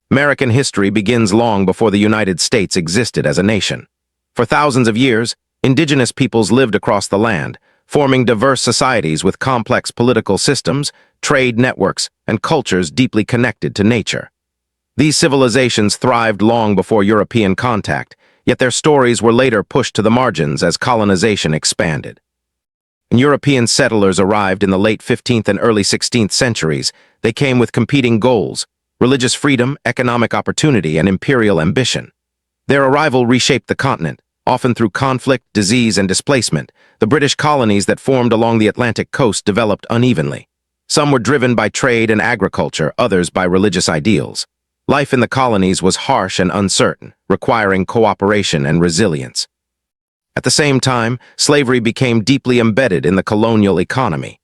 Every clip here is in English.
American history begins long before the United States existed as a nation. For thousands of years, indigenous peoples lived across the land, forming diverse societies with complex political systems, trade networks, and cultures deeply connected to nature. These civilizations thrived long before European contact, yet their stories were later pushed to the margins as colonization expanded. When European settlers arrived in the late 15th and early 16th centuries, they came with competing goals: religious freedom, economic opportunity, and imperial ambition. Their arrival reshaped the continent, often through conflict, disease, and displacement. The British colonies that formed along the Atlantic coast developed unevenly. Some were driven by trade and agriculture, others by religious ideals. Life in the colonies was harsh and uncertain, requiring cooperation and resilience. At the same time, slavery became deeply embedded in the colonial economy.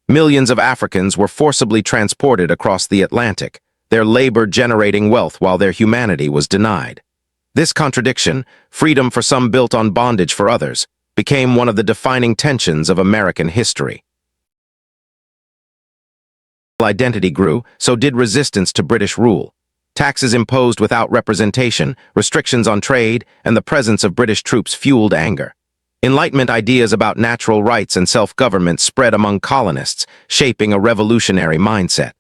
Millions of Africans were forcibly transported across the Atlantic, their labor generating wealth while their humanity was denied. This contradiction, freedom for some built on bondage for others, became one of the defining tensions of American history. As identity grew, so did resistance to British rule. Taxes imposed without representation, restrictions on trade, and the presence of British troops fueled anger. Enlightenment ideas about natural rights and self-government spread among colonists, shaping a revolutionary mindset.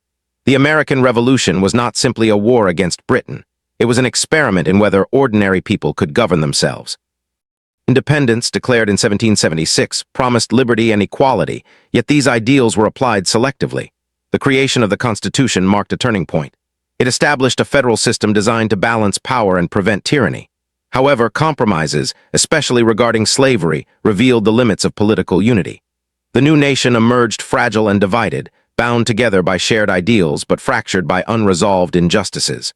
The American Revolution was not simply a war against Britain. It was an experiment in whether ordinary people could govern themselves. Independence, declared in 1776, promised liberty and equality, yet these ideals were applied selectively. The creation of the Constitution marked a turning point. It established a federal system designed to balance power and prevent tyranny. However, compromises, especially regarding slavery, revealed the limits of political unity. The new nation emerged fragile and divided, bound together by shared ideals but fractured by unresolved injustices.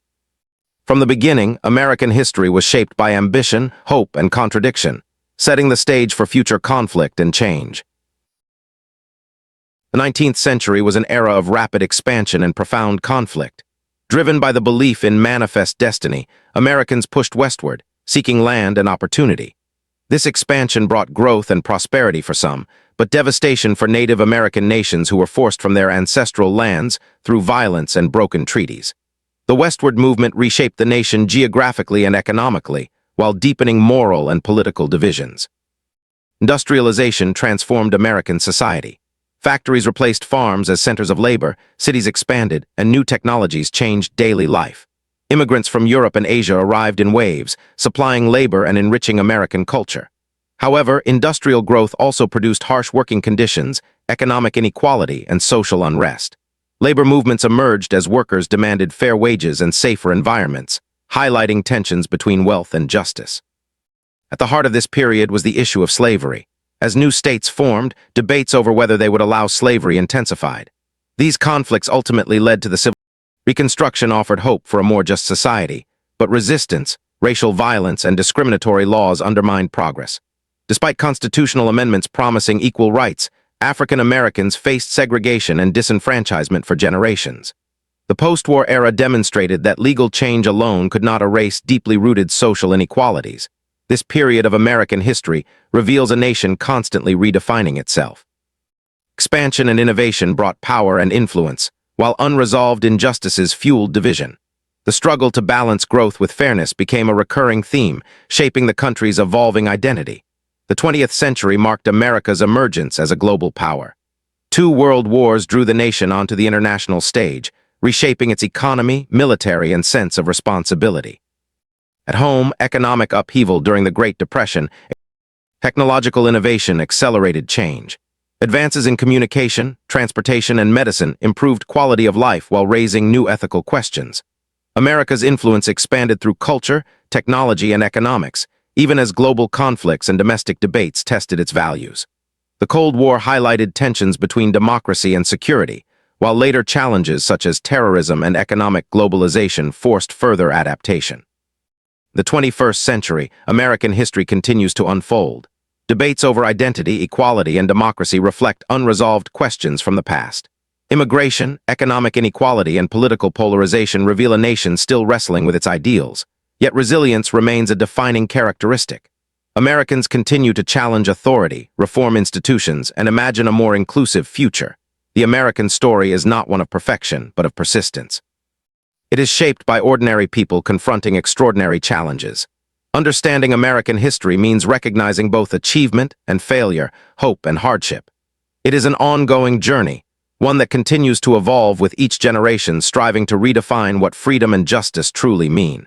From the beginning, American history was shaped by ambition, hope, and contradiction, setting the stage for future conflict and change. The 19th century was an era of rapid expansion and profound conflict. Driven by the belief in manifest destiny, Americans pushed westward, seeking land and opportunity. This expansion brought growth and prosperity for some, but devastation for Native American nations who were forced from their ancestral lands through violence and broken treaties. The westward movement reshaped the nation geographically and economically, while deepening moral and political divisions. Industrialization transformed American society. Factories replaced farms as centers of labor, cities expanded, and new technologies changed daily life. Immigrants from Europe and Asia arrived in waves, supplying labor and enriching American culture. However, industrial growth also produced harsh working conditions, economic inequality, and social unrest. Labor movements emerged as workers demanded fair wages and safer environments, highlighting tensions between wealth and justice. At the heart of this period was the issue of slavery. As new states formed, debates over whether they would allow slavery intensified. These conflicts ultimately led to the Civil War. Reconstruction offered hope for a more just society, but resistance, racial violence, and discriminatory laws undermined progress. Despite constitutional amendments promising equal rights, African Americans faced segregation and disenfranchisement for generations. The post-war era demonstrated that legal change alone could not erase deeply rooted social inequalities. This period of American history reveals a nation constantly redefining itself. Expansion and innovation brought power and influence, while unresolved injustices fueled division. The struggle to balance growth with fairness became a recurring theme, shaping the country's evolving identity. The 20th century marked America's emergence as a global power. Two world wars drew the nation onto the international stage, reshaping its economy, military, and sense of responsibility. At home, economic upheaval during the Great Depression, technological innovation accelerated change. Advances in communication, transportation, and medicine improved quality of life while raising new ethical questions. America's influence expanded through culture, technology, and economics, even as global conflicts and domestic debates tested its values. The Cold War highlighted tensions between democracy and security, while later challenges such as terrorism and economic globalization forced further adaptation. The 21st century, American history continues to unfold. Debates over identity, equality, and democracy reflect unresolved questions from the past. Immigration, economic inequality, and political polarization reveal a nation still wrestling with its ideals. Yet resilience remains a defining characteristic. Americans continue to challenge authority, reform institutions, and imagine a more inclusive future. The American story is not one of perfection, but of persistence. It is shaped by ordinary people confronting extraordinary challenges. Understanding American history means recognizing both achievement and failure, hope and hardship. It is an ongoing journey, one that continues to evolve with each generation striving to redefine what freedom and justice truly mean.